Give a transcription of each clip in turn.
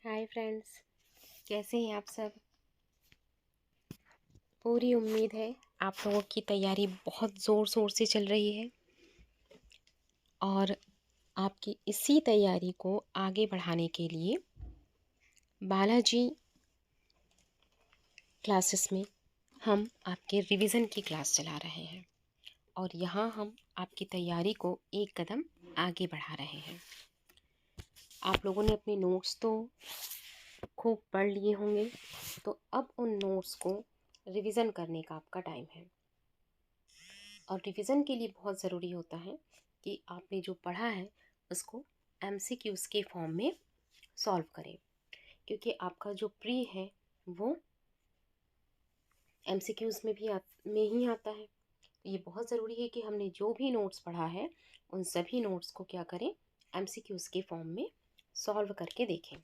Hi friends, कैसे हैं आप सब। पूरी उम्मीद है आप लोगों की तैयारी बहुत ज़ोर शोर से चल रही है और आपकी इसी तैयारी को आगे बढ़ाने के लिए बालाजी क्लासेस में हम आपके रिवीजन की क्लास चला रहे हैं और यहाँ हम आपकी तैयारी को एक कदम आगे बढ़ा रहे हैं। आप लोगों ने अपने नोट्स तो खूब पढ़ लिए होंगे, तो अब उन नोट्स को रिवीजन करने का आपका टाइम है। और रिवीजन के लिए बहुत ज़रूरी होता है कि आपने जो पढ़ा है उसको एमसीक्यूज़ के फॉर्म में सॉल्व करें, क्योंकि आपका जो प्री है वो एमसीक्यूज़ में ही आता है। ये बहुत ज़रूरी है कि हमने जो भी नोट्स पढ़ा है उन सभी नोट्स को क्या करें, एमसीक्यूज़ के फॉर्म में सॉल्व करके देखें।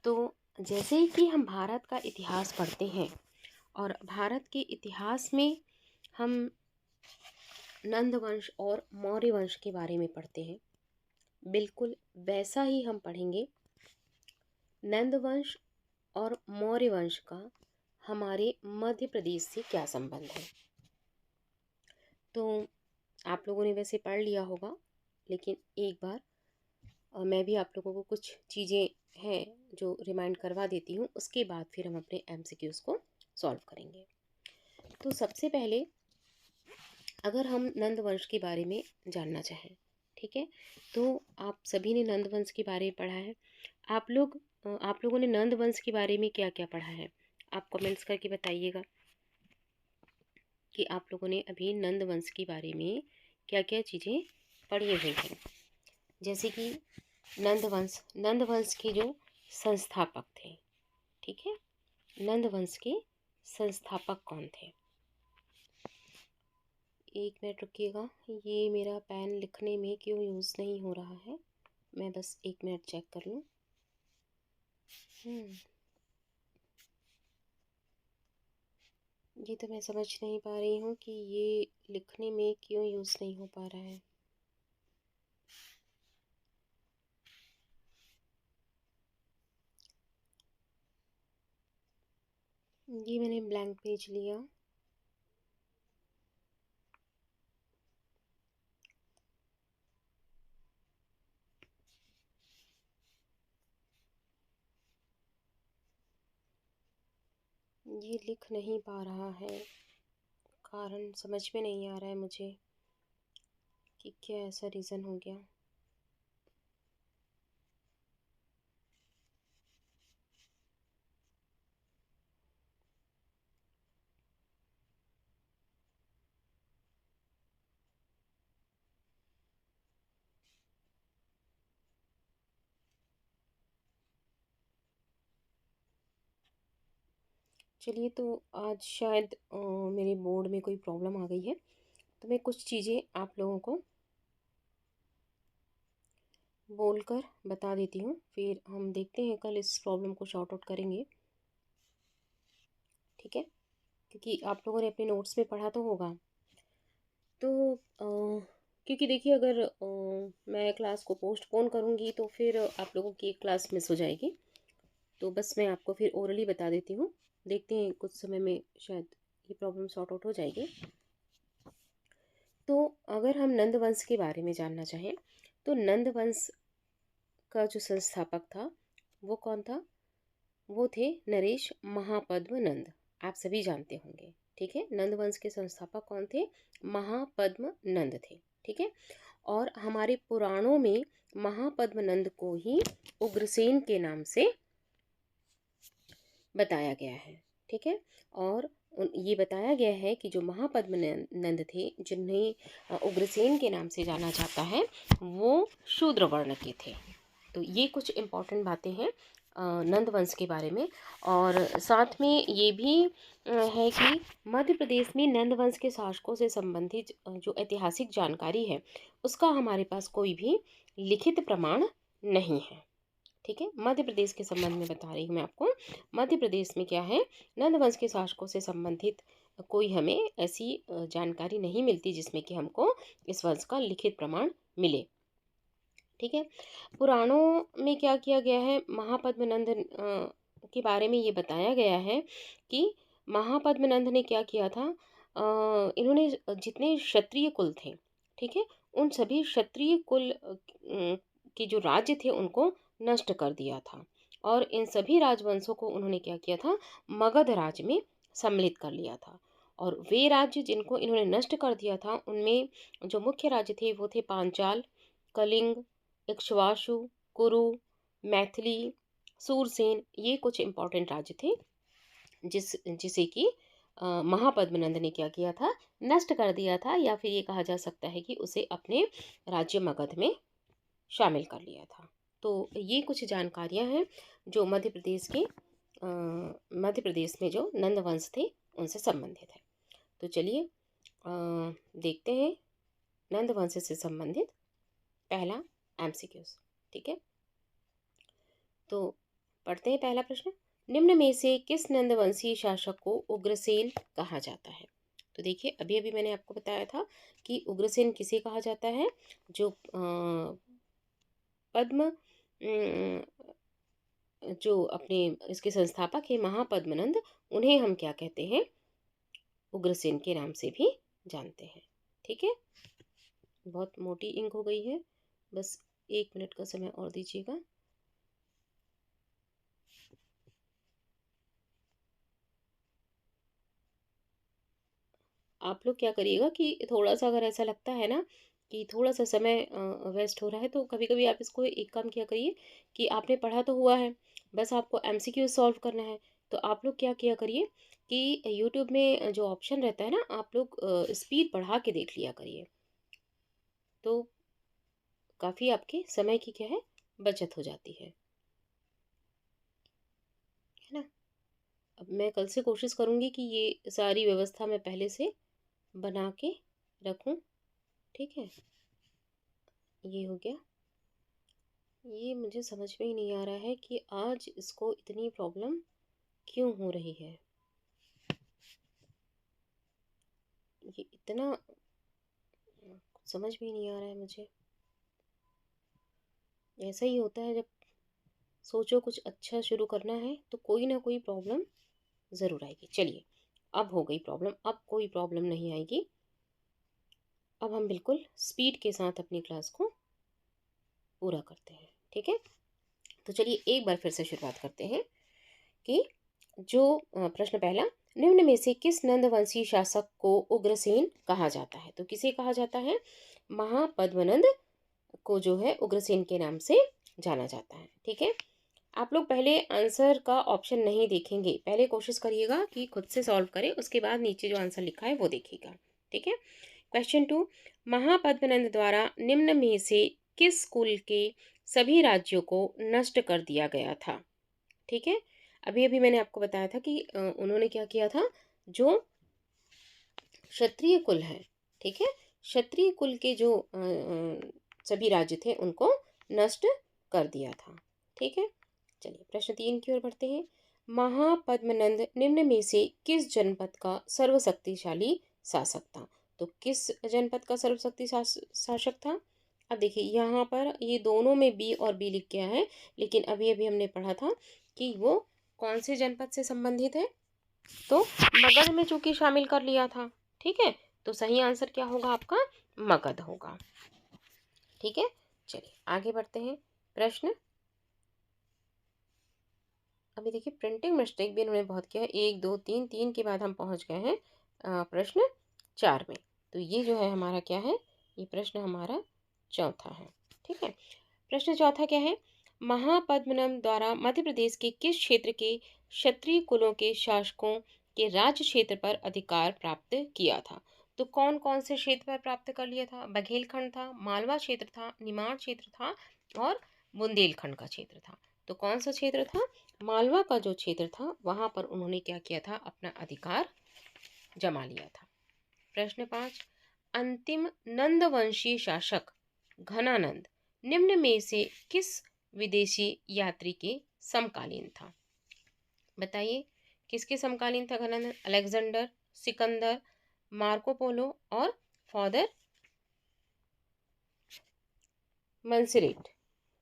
तो जैसे ही कि हम भारत का इतिहास पढ़ते हैं और भारत के इतिहास में हम नंद वंश और मौर्य वंश के बारे में पढ़ते हैं, बिल्कुल वैसा ही हम पढ़ेंगे नंद वंश और मौर्य वंश का हमारे मध्य प्रदेश से क्या संबंध है। तो आप लोगों ने वैसे पढ़ लिया होगा, लेकिन एक बार मैं भी आप लोगों को कुछ चीज़ें हैं जो रिमाइंड करवा देती हूँ, उसके बाद फिर हम अपने एमसीक्यूज़ को सॉल्व करेंगे। तो सबसे पहले अगर हम नंद वंश के बारे में जानना चाहें, ठीक है, तो आप सभी ने नंद वंश के बारे में पढ़ा है। आप लोगों ने नंद वंश के बारे में क्या क्या पढ़ा है, आप कमेंट्स करके बताइएगा कि आप लोगों ने अभी नंद वंश के बारे में क्या क्या चीज़ें पढ़ी हुई हैं। जैसे कि नंद वंश के जो संस्थापक थे, ठीक है, नंद वंश के संस्थापक कौन थे। एक मिनट रुकिएगा, ये मेरा पेन लिखने में क्यों यूज़ नहीं हो रहा है, मैं बस एक मिनट चेक कर लूँ। ये तो मैं समझ नहीं पा रही हूँ कि ये लिखने में क्यों यूज़ नहीं हो पा रहा है। ये मैंने ब्लैंक पेज लिया, ये लिख नहीं पा रहा है, कारण समझ में नहीं आ रहा है मुझे कि क्या ऐसा रीज़न हो गया। चलिए, तो आज शायद मेरे बोर्ड में कोई प्रॉब्लम आ गई है, तो मैं कुछ चीज़ें आप लोगों को बोलकर बता देती हूँ, फिर हम देखते हैं कल इस प्रॉब्लम को शॉर्ट आउट करेंगे, ठीक है, क्योंकि आप लोगों ने अपने नोट्स में पढ़ा तो होगा। तो क्योंकि देखिए, अगर मैं क्लास को पोस्टपोन करूँगी तो फिर आप लोगों की एक क्लास मिस हो जाएगी। तो बस मैं आपको फिर ओरली बता देती हूँ, देखते हैं कुछ समय में शायद ये प्रॉब्लम सॉर्ट आउट हो जाएगी। तो अगर हम नंद वंश के बारे में जानना चाहें, तो नंद वंश का जो संस्थापक था वो कौन था, वो थे नरेश महापद्म नंद। आप सभी जानते होंगे, ठीक है, नंद वंश के संस्थापक कौन थे, महापद्म नंद थे, ठीक है। और हमारे पुराणों में महापद्म नंद को ही उग्रसेन के नाम से बताया गया है, ठीक है। और ये बताया गया है कि जो महापद्मनंद थे, जिन्हें उग्रसेन के नाम से जाना जाता है, वो शूद्र वर्ण के थे। तो ये कुछ इम्पोर्टेंट बातें हैं नंद वंश के बारे में। और साथ में ये भी है कि मध्य प्रदेश में नंद वंश के शासकों से संबंधित जो ऐतिहासिक जानकारी है, उसका हमारे पास कोई भी लिखित प्रमाण नहीं है। ठीक है, मध्य प्रदेश के संबंध में बता रही हूँ मैं आपको। मध्य प्रदेश में क्या है, नंद वंश के शासकों से संबंधित कोई हमें ऐसी जानकारी नहीं मिलती जिसमें कि हमको इस वंश का लिखित प्रमाण मिले। ठीक है, पुराणों में क्या किया गया है, महापद्मनंद के बारे में ये बताया गया है कि महापद्मनंद ने क्या किया था, इन्होंने जितने क्षत्रिय कुल थे, ठीक है, उन सभी क्षत्रिय कुल के जो राज्य थे उनको नष्ट कर दिया था। और इन सभी राजवंशों को उन्होंने क्या किया था, मगध राज्य में सम्मिलित कर लिया था। और वे राज्य जिनको इन्होंने नष्ट कर दिया था, उनमें जो मुख्य राज्य थे वो थे पांचाल, कलिंग, इक्ष्वाकु, कुरु, मैथिली, सूरसेन। ये कुछ इम्पोर्टेंट राज्य थे जिसे कि महापद्मनंद ने क्या किया था, नष्ट कर दिया था, या फिर ये कहा जा सकता है कि उसे अपने राज्य मगध में शामिल कर लिया था। तो ये कुछ जानकारियां हैं जो मध्य प्रदेश में जो नंद वंश थे उनसे संबंधित है। तो चलिए देखते हैं नंद वंश से संबंधित पहला एमसीक्यूज। ठीक है, तो पढ़ते हैं पहला प्रश्न। निम्न में से किस नंदवंशीय शासक को उग्रसेन कहा जाता है? तो देखिए, अभी अभी मैंने आपको बताया था कि उग्रसेन किसे कहा जाता है, जो पद्म जो अपने इसके संस्थापक है महापद्मनंद, उन्हें हम क्या कहते हैं, उग्रसेन के नाम से भी जानते हैं। ठीक है, बहुत मोटी इंक हो गई है, बस 1 मिनट का समय और दीजिएगा। आप लोग क्या करिएगा कि थोड़ा सा अगर ऐसा लगता है ना कि थोड़ा सा समय वेस्ट हो रहा है, तो कभी कभी आप इसको एक काम किया करिए कि आपने पढ़ा तो हुआ है, बस आपको एमसीक्यू सॉल्व करना है। तो आप लोग क्या किया करिए कि यूट्यूब में जो ऑप्शन रहता है ना, आप लोग स्पीड बढ़ा के देख लिया करिए, तो काफ़ी आपके समय की क्या है, बचत हो जाती है ना। अब मैं कल से कोशिश करूँगी कि ये सारी व्यवस्था मैं पहले से बना के रखूँ। ठीक है, ये हो गया। ये मुझे समझ में ही नहीं आ रहा है कि आज इसको इतनी प्रॉब्लम क्यों हो रही है। ये इतना समझ में ही नहीं आ रहा है मुझे। ऐसा ही होता है, जब सोचो कुछ अच्छा शुरू करना है तो कोई ना कोई प्रॉब्लम ज़रूर आएगी। चलिए, अब हो गई प्रॉब्लम, अब कोई प्रॉब्लम नहीं आएगी। अब हम बिल्कुल स्पीड के साथ अपनी क्लास को पूरा करते हैं। ठीक है, तो चलिए एक बार फिर से शुरुआत करते हैं कि जो प्रश्न पहला, निम्न में से किस नंदवंशी शासक को उग्रसेन कहा जाता है? तो किसे कहा जाता है, महापद्मनंद को जो है उग्रसेन के नाम से जाना जाता है। ठीक है, आप लोग पहले आंसर का ऑप्शन नहीं देखेंगे, पहले कोशिश करिएगा कि खुद से सॉल्व करें, उसके बाद नीचे जो आंसर लिखा है वो देखिएगा। ठीक है, क्वेश्चन 2, महापद्मनंद द्वारा निम्न में से किस कुल के सभी राज्यों को नष्ट कर दिया गया था? ठीक है, अभी अभी मैंने आपको बताया था कि उन्होंने क्या किया था, जो क्षत्रिय कुल है, ठीक है, क्षत्रिय कुल के जो सभी राज्य थे उनको नष्ट कर दिया था। ठीक है, चलिए प्रश्न 3 की ओर बढ़ते हैं। महापद्मनंद निम्न में से किस जनपद का सर्वशक्तिशाली शासक था? तो किस जनपद का सर्वशक्ति शासक था? अब देखिए, यहाँ पर ये दोनों में बी और बी लिख गया है, लेकिन अभी अभी हमने पढ़ा था कि वो कौन से जनपद से संबंधित है, तो मगध में चूंकि शामिल कर लिया था। ठीक है, तो सही आंसर क्या होगा आपका, मगध होगा। ठीक है, चलिए आगे बढ़ते हैं। प्रश्न, अभी देखिए प्रिंटिंग मिस्टेक भी इन्होंने बहुत किया है, 1 2 3 3 के बाद हम पहुंच गए हैं प्रश्न 4 में। तो ये जो है हमारा क्या है, ये प्रश्न हमारा चौथा है। ठीक है, प्रश्न चौथा क्या है, महापद्मनंद द्वारा मध्य प्रदेश के किस क्षेत्र के क्षत्रिय कुलों के शासकों के राज्य क्षेत्र पर अधिकार प्राप्त किया था। तो कौन कौन से क्षेत्र पर प्राप्त कर लिया था? बघेलखंड था, मालवा क्षेत्र था, निमाड़ क्षेत्र था और बुंदेलखंड का क्षेत्र था। तो कौन सा क्षेत्र था? मालवा का जो क्षेत्र था वहां पर उन्होंने क्या किया था? अपना अधिकार जमा लिया था। प्रश्न 5, अंतिम नंदवंशीय शासक घनानंद निम्न में से किस विदेशी यात्री के समकालीन था? बताइए, किसके समकालीन था Ghananand? Alexander, Sikandar, Marco Polo और फादर मंसरेट।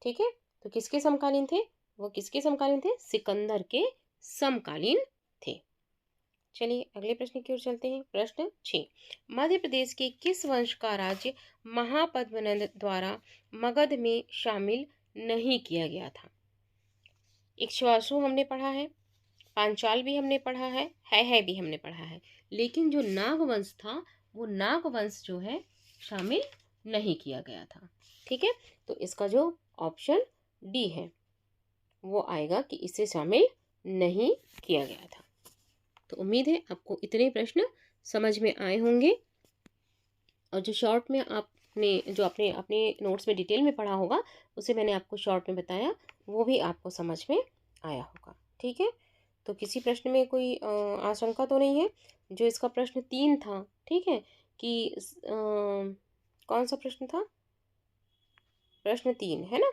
ठीक है, तो किसके समकालीन थे? वो किसके समकालीन थे? सिकंदर के समकालीन थे। चलिए अगले प्रश्न की ओर चलते हैं। प्रश्न 6, मध्य प्रदेश के किस वंश का राज्य महापद्मनंद द्वारा मगध में शामिल नहीं किया गया था? इक्ष्वाकु हमने पढ़ा है, पांचाल भी हमने पढ़ा है भी हमने पढ़ा है, लेकिन जो नागवंश था वो नागवंश जो है शामिल नहीं किया गया था। ठीक है, तो इसका जो ऑप्शन डी है वो आएगा कि इसे शामिल नहीं किया गया था। तो उम्मीद है आपको इतने प्रश्न समझ में आए होंगे और जो शॉर्ट में आपने जो अपने अपने नोट्स में डिटेल में पढ़ा होगा उसे मैंने आपको शॉर्ट में बताया वो भी आपको समझ में आया होगा। ठीक है, तो किसी प्रश्न में कोई आशंका तो नहीं है? जो इसका प्रश्न 3 था, ठीक है, कि कौन सा प्रश्न था? प्रश्न 3 है ना,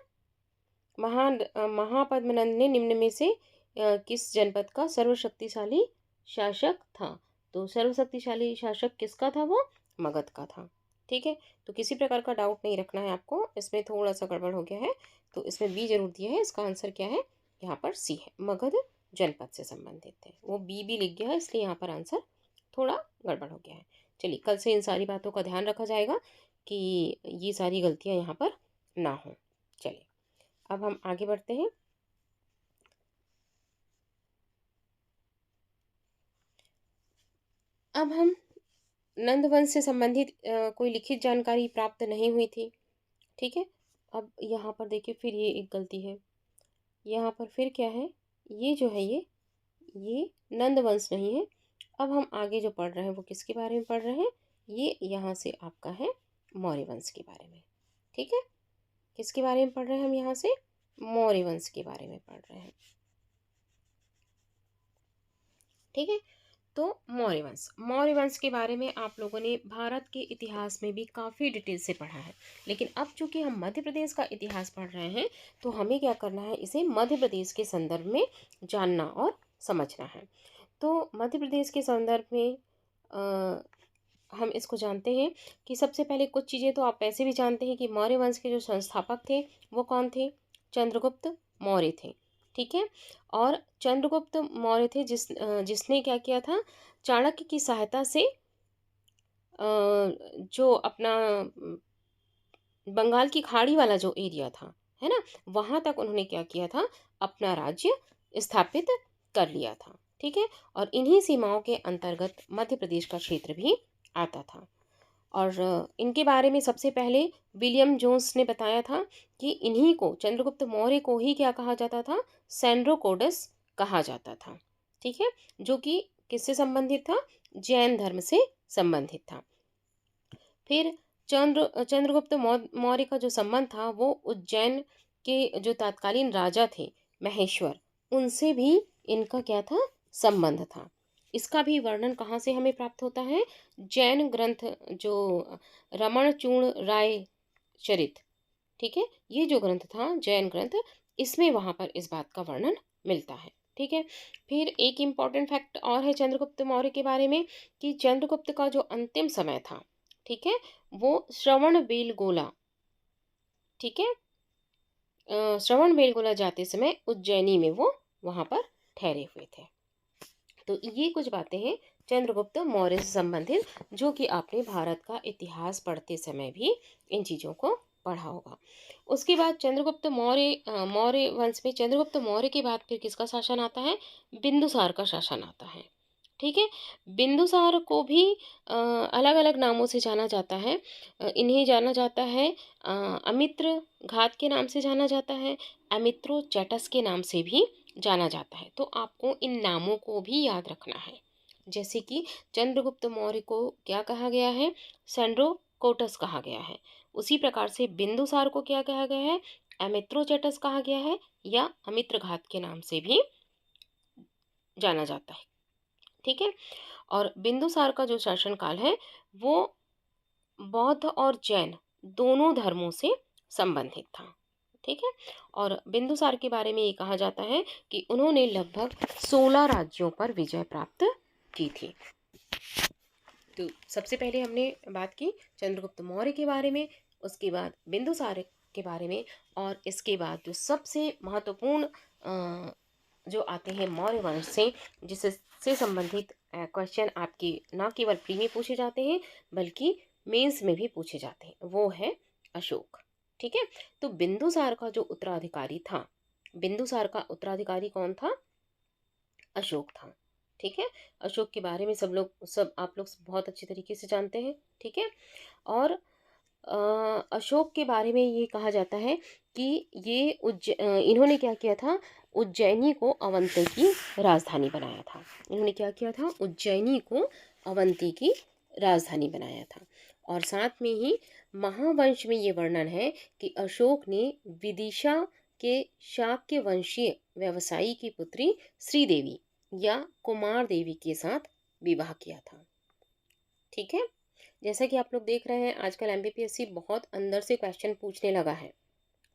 महापद्मनंद ने निम्न में से किस जनपद का सर्वशक्तिशाली शासक था? तो सर्वशक्तिशाली शासक किसका था? वो मगध का था। ठीक है, तो किसी प्रकार का डाउट नहीं रखना है आपको, इसमें थोड़ा सा गड़बड़ हो गया है तो इसमें बी जरूर दिया है, इसका आंसर क्या है? यहाँ पर सी है, मगध जनपद से संबंधित है। वो बी लिख गया है इसलिए यहाँ पर आंसर थोड़ा गड़बड़ हो गया है। चलिए कल से इन सारी बातों का ध्यान रखा जाएगा कि ये सारी गलतियाँ यहाँ पर ना हो। चलिए अब हम आगे बढ़ते हैं। अब हम नंदवंश से संबंधित कोई लिखित जानकारी प्राप्त नहीं हुई थी। ठीक है, अब यहाँ पर देखिए फिर ये एक गलती है, यहाँ पर फिर क्या है? ये जो है ये नंदवंश नहीं है। अब हम आगे जो पढ़ रहे हैं वो किसके बारे में पढ़ रहे हैं? ये यहाँ से आपका है मौर्य वंश के बारे में। ठीक है, किसके बारे में पढ़ रहे हैं हम? यहाँ से मौर्य वंश के बारे में पढ़ रहे हैं। ठीक है, तो मौर्य वंश के बारे में आप लोगों ने भारत के इतिहास में भी काफ़ी डिटेल से पढ़ा है, लेकिन अब चूंकि हम मध्य प्रदेश का इतिहास पढ़ रहे हैं तो हमें क्या करना है? इसे मध्य प्रदेश के संदर्भ में जानना और समझना है। तो मध्य प्रदेश के संदर्भ में हम इसको जानते हैं कि सबसे पहले कुछ चीज़ें तो आप ऐसे भी जानते हैं कि मौर्य वंश के जो संस्थापक थे वो कौन थे? चंद्रगुप्त मौर्य थे। ठीक है, और चंद्रगुप्त मौर्य थे जिसने क्या किया था? चाणक्य की सहायता से जो अपना बंगाल की खाड़ी वाला जो एरिया था, है ना, वहाँ तक उन्होंने क्या किया था? अपना राज्य स्थापित कर लिया था। ठीक है, और इन्हीं सीमाओं के अंतर्गत मध्य प्रदेश का क्षेत्र भी आता था। और इनके बारे में सबसे पहले विलियम जोन्स ने बताया था कि इन्हीं को, चंद्रगुप्त मौर्य को ही क्या कहा जाता था? सेंड्रोकोडस कहा जाता था। ठीक है, जो कि किससे संबंधित था? जैन धर्म से संबंधित था। फिर चंद्रगुप्त मौर्य का जो संबंध था वो उज्जैन के जो तत्कालीन राजा थे महेश्वर, उनसे भी इनका क्या था? संबंध था। इसका भी वर्णन कहाँ से हमें प्राप्त होता है? जैन ग्रंथ जो रमणचूर्ण राय चरित, ठीक है, ये जो ग्रंथ था जैन ग्रंथ, इसमें वहाँ पर इस बात का वर्णन मिलता है। ठीक है, फिर एक इम्पॉर्टेंट फैक्ट और है चंद्रगुप्त मौर्य के बारे में कि चंद्रगुप्त का जो अंतिम समय था, ठीक है, वो श्रवण बेलगोला, ठीक है, श्रवण बेलगोला जाते समय उज्जैनी में वो वहाँ पर ठहरे हुए थे। तो ये कुछ बातें हैं चंद्रगुप्त मौर्य से संबंधित जो कि आपने भारत का इतिहास पढ़ते समय भी इन चीज़ों को पढ़ा होगा। उसके बाद चंद्रगुप्त मौर्य वंश में चंद्रगुप्त मौर्य के बाद फिर किसका शासन आता है? बिंदुसार का शासन आता है। ठीक है, बिंदुसार को भी अलग अलग नामों से जाना जाता है। इन्हें जाना जाता है अमित्र घात के नाम से जाना जाता है, अमित्रो चटस के नाम से भी जाना जाता है। तो आपको इन नामों को भी याद रखना है। जैसे कि चंद्रगुप्त मौर्य को क्या कहा गया है, सेंड्रोकोटस कहा गया है। उसी प्रकार से बिंदुसार को क्या कहा गया है, एमित्रोचेटस कहा गया है, या अमित्रघात के नाम से भी जाना जाता है। ठीक है। और बिंदुसार का जो शासनकाल है वो बौद्ध और जैन दोनों धर्मों से संबंधित था। ठीक है। और बिंदुसार के बारे में ये कहा जाता है कि उन्होंने लगभग 16 राज्यों पर विजय प्राप्त की थी। तो सबसे पहले हमने बात की चंद्रगुप्त मौर्य के बारे में, उसके बाद बिंदुसार के बारे में, और इसके बाद जो सबसे महत्वपूर्ण जो आते हैं मौर्य वंश से, जिससे संबंधित क्वेश्चन आपके न केवल प्री में पूछे जाते हैं बल्कि मेंस में भी पूछे जाते हैं, वो है अशोक। ठीक है। तो बिंदुसार का जो उत्तराधिकारी था, बिंदुसार का उत्तराधिकारी कौन था, अशोक था। ठीक है। अशोक के बारे में सब आप लोग बहुत अच्छी तरीके से जानते हैं। ठीक है। और अशोक के बारे में ये कहा जाता है कि ये इन्होंने क्या किया था, उज्जैनी को अवंती की राजधानी बनाया था। इन्होंने क्या किया था, उज्जैनी को अवंती की राजधानी बनाया था। और साथ में ही महावंश में ये वर्णन है कि अशोक ने विदिशा के शाक्य वंशीय व्यवसायी की पुत्री श्रीदेवी या कुमार देवी के साथ विवाह किया था। ठीक है। जैसा कि आप लोग देख रहे हैं आजकल एमपीपीएससी बहुत अंदर से क्वेश्चन पूछने लगा है,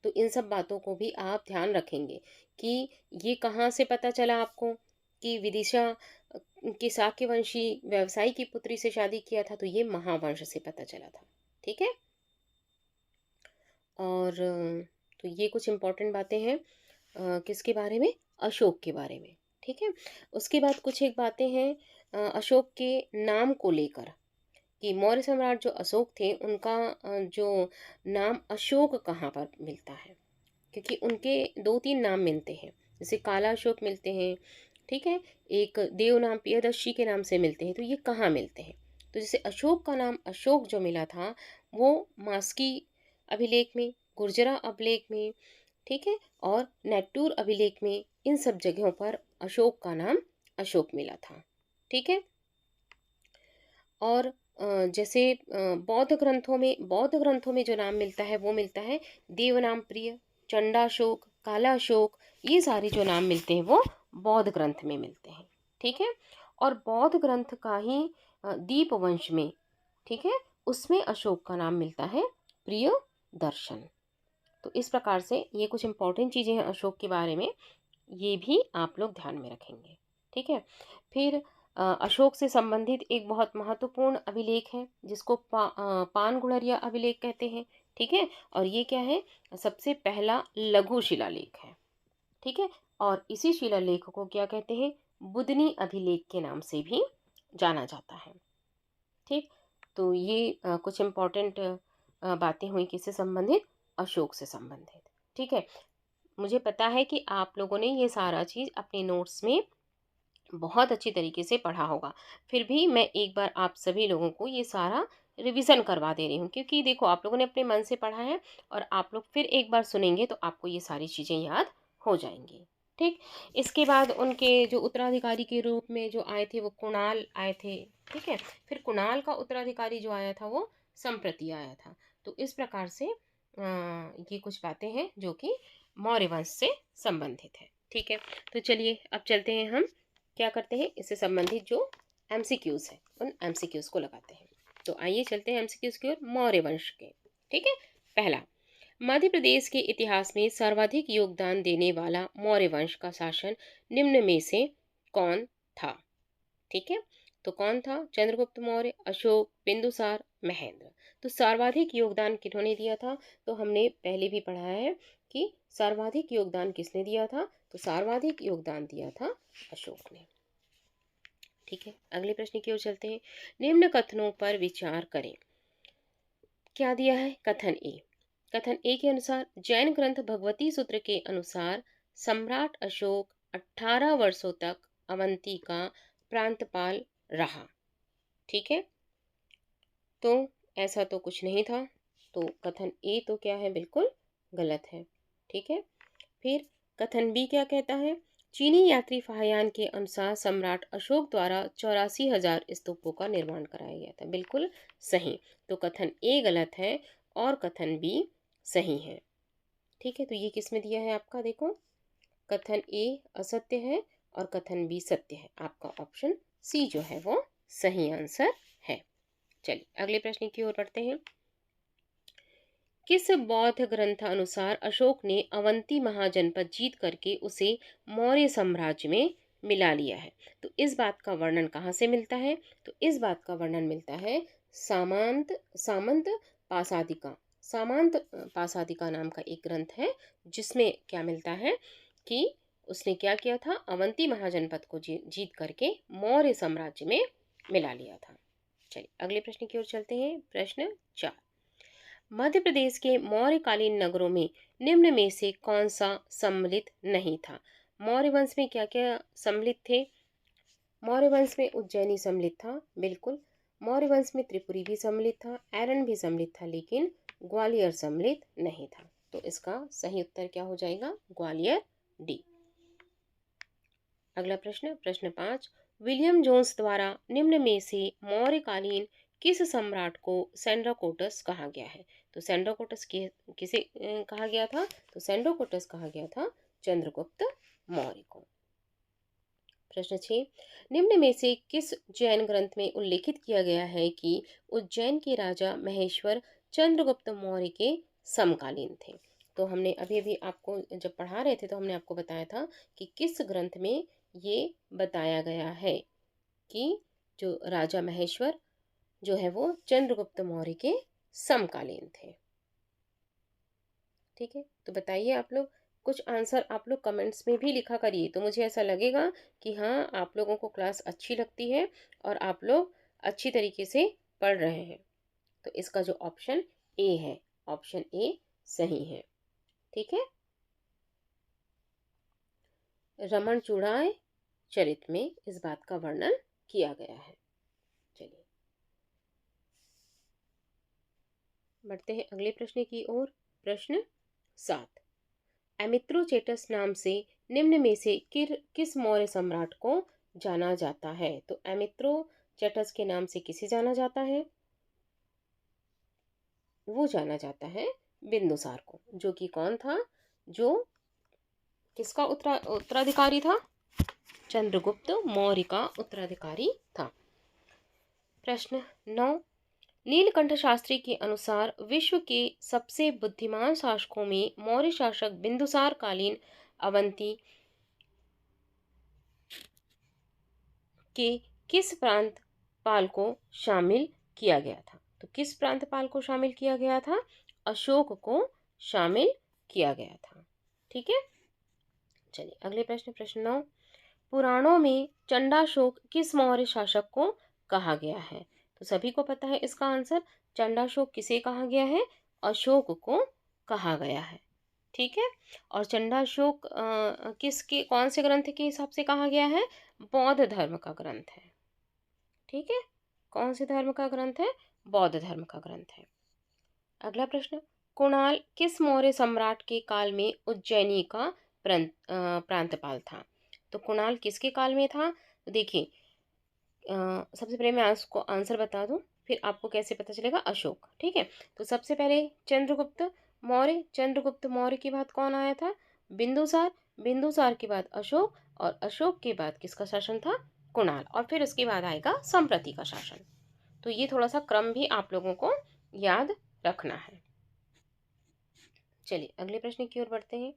तो इन सब बातों को भी आप ध्यान रखेंगे कि ये कहाँ से पता चला आपको कि विदिशा के शाक्यवंशी व्यवसायी की पुत्री से शादी किया था, तो ये महावंश से पता चला था। ठीक है। और तो ये कुछ इम्पोर्टेंट बातें हैं किसके बारे में, अशोक के बारे में। ठीक है। उसके बाद कुछ एक बातें हैं अशोक के नाम को लेकर, कि मौर्य सम्राट जो अशोक थे उनका जो नाम अशोक कहाँ पर मिलता है, क्योंकि उनके 2-3 नाम मिलते हैं, जैसे काला अशोक मिलते हैं। ठीक है। एक देव नाम प्रियदर्शी के नाम से मिलते हैं, तो ये कहाँ मिलते हैं, तो जैसे अशोक का नाम अशोक जो मिला था वो मास्की अभिलेख में, गुर्जरा अभिलेख में, ठीक है, और नेट्टूर अभिलेख में, इन सब जगहों पर अशोक का नाम अशोक मिला था। ठीक है। और जैसे बौद्ध ग्रंथों में जो नाम मिलता है वो मिलता है देवनाम प्रिय, चंडाशोक, काला अशोक, ये सारे जो नाम मिलते हैं वो बौद्ध ग्रंथ में मिलते हैं। ठीक है। और बौद्ध ग्रंथ का ही दीप वंश में, ठीक है, उसमें अशोक का नाम मिलता है प्रिय दर्शन। तो इस प्रकार से ये कुछ इंपॉर्टेंट चीज़ें हैं अशोक के बारे में, ये भी आप लोग ध्यान में रखेंगे। ठीक है। फिर अशोक से संबंधित एक बहुत महत्वपूर्ण अभिलेख है जिसको पानगुड़रिया अभिलेख कहते हैं। ठीक है। और ये क्या है, सबसे पहला लघु शिलालेख है। ठीक है। और इसी शिलालेख को क्या कहते हैं, बुदनी अभिलेख के नाम से भी जाना जाता है। ठीक। तो ये कुछ इम्पोर्टेंट बातें हुई किससे संबंधित, अशोक से संबंधित। ठीक है। मुझे पता है कि आप लोगों ने ये सारा चीज़ अपने नोट्स में बहुत अच्छी तरीके से पढ़ा होगा, फिर भी मैं एक बार आप सभी लोगों को ये सारा रिवीजन करवा दे रही हूँ, क्योंकि देखो आप लोगों ने अपने मन से पढ़ा है और आप लोग फिर एक बार सुनेंगे तो आपको ये सारी चीज़ें याद हो जाएंगी। ठीक। इसके बाद उनके जो उत्तराधिकारी के रूप में जो आए थे वो कुणाल आए थे। ठीक है। फिर कुणाल का उत्तराधिकारी जो आया था वो संप्रति आया था। तो इस प्रकार से ये कुछ बातें हैं जो कि मौर्य वंश से संबंधित है। ठीक है। तो चलिए अब चलते हैं, हम क्या करते हैं, इससे संबंधित जो एमसीक्यूज है उन एमसीक्यूज को लगाते हैं। तो आइए चलते हैं एमसीक्यूज की ओर, मौर्य वंश के। ठीक है। पहला, मध्य प्रदेश के इतिहास में सर्वाधिक योगदान देने वाला मौर्य वंश का शासन निम्न में से कौन था। ठीक है। तो कौन था, चंद्रगुप्त मौर्य, अशोक, बिंदुसार, महेंद्र। तो सर्वाधिक योगदान किन्होंने दिया था, तो हमने पहले भी पढ़ा है कि सर्वाधिक योगदान किसने दिया था, तो सर्वाधिक योगदान दिया था अशोक ने। ठीक है। अगले प्रश्न की ओर चलते हैं, निम्न कथनों पर विचार करें। क्या दिया है, कथन ए। कथन ए के अनुसार जैन ग्रंथ भगवती सूत्र के अनुसार सम्राट अशोक 18 वर्षों तक अवंती का प्रांतपाल रहा। ठीक है। तो ऐसा तो कुछ नहीं था, तो कथन ए तो क्या है, बिल्कुल गलत है। ठीक है। फिर कथन बी क्या कहता है, चीनी यात्री फाहियान के अनुसार सम्राट अशोक द्वारा 84,000 स्तूपों का निर्माण कराया गया था। बिल्कुल सही। तो कथन ए गलत है और कथन बी सही है। ठीक है, तो ये किस में दिया है आपका, देखो कथन ए असत्य है और कथन बी सत्य है। आपका ऑप्शन सी जो है वो सही आंसर है। चलिए अगले प्रश्न की ओर बढ़ते हैं। किस बौद्ध ग्रंथ अनुसार अशोक ने अवंती महाजनपद जीत करके उसे मौर्य साम्राज्य में मिला लिया है? तो इस बात का वर्णन कहाँ से मिलता है? तो इस बात का वर्णन मिलता है सामंत पासादिका सामंत पासादिका नाम का एक ग्रंथ है, जिसमें क्या मिलता है कि उसने क्या किया था, अवंती महाजनपद को जीत करके मौर्य साम्राज्य में मिला लिया था। चलिए अगले प्रश्न की ओर चलते हैं। प्रश्न 4, मध्य प्रदेश के मौर्यकालीन नगरों में निम्न में से कौन सा सम्मिलित नहीं था? मौर्य वंश में क्या क्या सम्मिलित थे? मौर्य वंश में उज्जैनी सम्मिलित था, बिल्कुल। मौर्य वंश में त्रिपुरी भी सम्मिलित था, एरन भी सम्मिलित था, लेकिन ग्वालियर सम्मिलित नहीं था। तो इसका सही उत्तर क्या हो जाएगा? ग्वालियर, डी। अगला प्रश्न, प्रश्न 5, विलियम जोन्स द्वारा निम्न में से मौर्यकालीन किस सम्राट को सेंड्राकोटस कहा गया है? तो सेंड्राकोटस किसे कहा गया था? तो सेंड्राकोटस कहा गया था चंद्रगुप्त मौर्य को। प्रश्न 6, निम्न में से किस जैन ग्रंथ में उल्लेखित किया गया है कि उज्जैन के राजा महेश्वर चंद्रगुप्त मौर्य के समकालीन थे? तो हमने अभी अभी आपको जब पढ़ा रहे थे तो हमने आपको बताया था कि किस ग्रंथ में ये बताया गया है कि जो राजा महेश्वर जो है वो चंद्रगुप्त मौर्य के समकालीन थे। ठीक है, तो बताइए आप लोग, कुछ आंसर आप लोग कमेंट्स में भी लिखा करिए, तो मुझे ऐसा लगेगा कि हाँ आप लोगों को क्लास अच्छी लगती है और आप लोग अच्छी तरीके से पढ़ रहे हैं। तो इसका जो ऑप्शन ए है, ऑप्शन ए सही है। ठीक है, रमन चूड़ाय चरित में इस बात का वर्णन किया गया है। चलिए बढ़ते हैं अगले प्रश्न की ओर। प्रश्न 7, एमित्रोचेटस नाम से निम्न में से किस मौर्य सम्राट को जाना जाता है? तो एमित्रोचेटस के नाम से किसे जाना जाता है? वो जाना जाता है बिंदुसार को, जो कि कौन था, जो किसका उत्तराधिकारी था? चंद्रगुप्त मौर्य का उत्तराधिकारी था। प्रश्न 9, नीलकंठ शास्त्री के अनुसार विश्व के सबसे बुद्धिमान शासकों में मौर्य शासक बिंदुसार कालीन अवंती के किस प्रांत पाल को शामिल किया गया था? तो किस प्रांत पाल को शामिल किया गया था? अशोक को शामिल किया गया था। ठीक है, चलिए अगले प्रश्न, प्रश्न 9, पुराणों में चंडाशोक किस मौर्य शासक को कहा गया है? तो सभी को पता है इसका आंसर, चंडाशोक किसे कहा गया है? अशोक को कहा गया है। ठीक है, और चंडाशोक किसके कौन से ग्रंथ के हिसाब से कहा गया है? बौद्ध धर्म का ग्रंथ है। ठीक है, कौन से धर्म का ग्रंथ है? बौद्ध धर्म का ग्रंथ है। अगला प्रश्न, कुणाल किस मौर्य सम्राट के काल में उज्जैनी का प्रांतपाल था? तो कुणाल किसके काल में था? तो देखिए सबसे पहले मैं आपको आंसर बता दूं, फिर आपको कैसे पता चलेगा। अशोक, ठीक है। तो सबसे पहले चंद्रगुप्त मौर्य, चंद्रगुप्त मौर्य के बाद कौन आया था? बिंदुसार, बिंदुसार के बाद अशोक, और अशोक के बाद किसका शासन था? कुणाल, और फिर उसके बाद आएगा संप्रति का शासन। तो ये थोड़ा सा क्रम भी आप लोगों को याद रखना है। चलिए अगले प्रश्न की ओर बढ़ते हैं।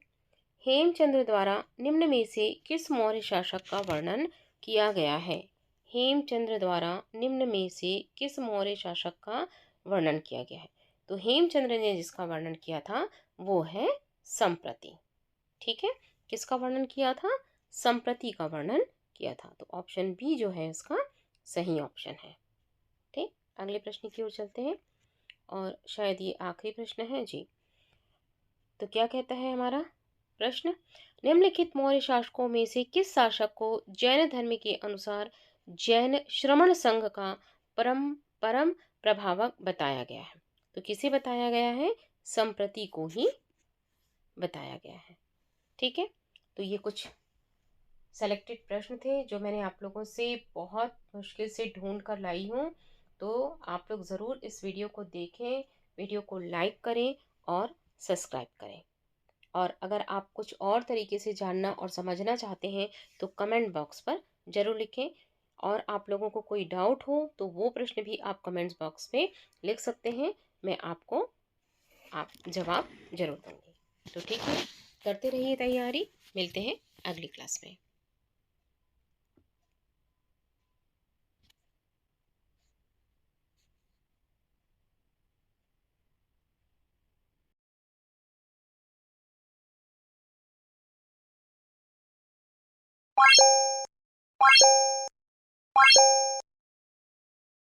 हेमचंद्र द्वारा निम्न में से किस मौर्य शासक का वर्णन किया गया है? हेमचंद्र द्वारा निम्न में से किस मौर्य शासक का वर्णन किया गया है? तो हेमचंद्र ने जिसका वर्णन किया था वो है संप्रति। ठीक है, किसका वर्णन किया था? संप्रति का वर्णन किया था। तो ऑप्शन बी जो है इसका सही ऑप्शन है। ठीक, अगले प्रश्न की ओर चलते हैं और शायद ये आखिरी प्रश्न है जी। तो क्या कहता है हमारा प्रश्न, निम्नलिखित मौर्य शासकों में से किस शासक को जैन धर्म के अनुसार जैन श्रमण संघ का परम परम प्रभावक बताया गया है? तो किसे बताया गया है? संप्रति को ही बताया गया है। ठीक है, तो ये कुछ सेलेक्टेड प्रश्न थे जो मैंने आप लोगों से बहुत मुश्किल से ढूंढ कर लाई हूँ। तो आप लोग ज़रूर इस वीडियो को देखें, वीडियो को लाइक करें और सब्सक्राइब करें। और अगर आप कुछ और तरीके से जानना और समझना चाहते हैं तो कमेंट बॉक्स पर ज़रूर लिखें। और आप लोगों को कोई डाउट हो तो वो प्रश्न भी आप कमेंट्स बॉक्स में लिख सकते हैं, मैं आपको जवाब ज़रूर दूँगी। तो ठीक है, करते रहिए तैयारी, मिलते हैं अगली क्लास में।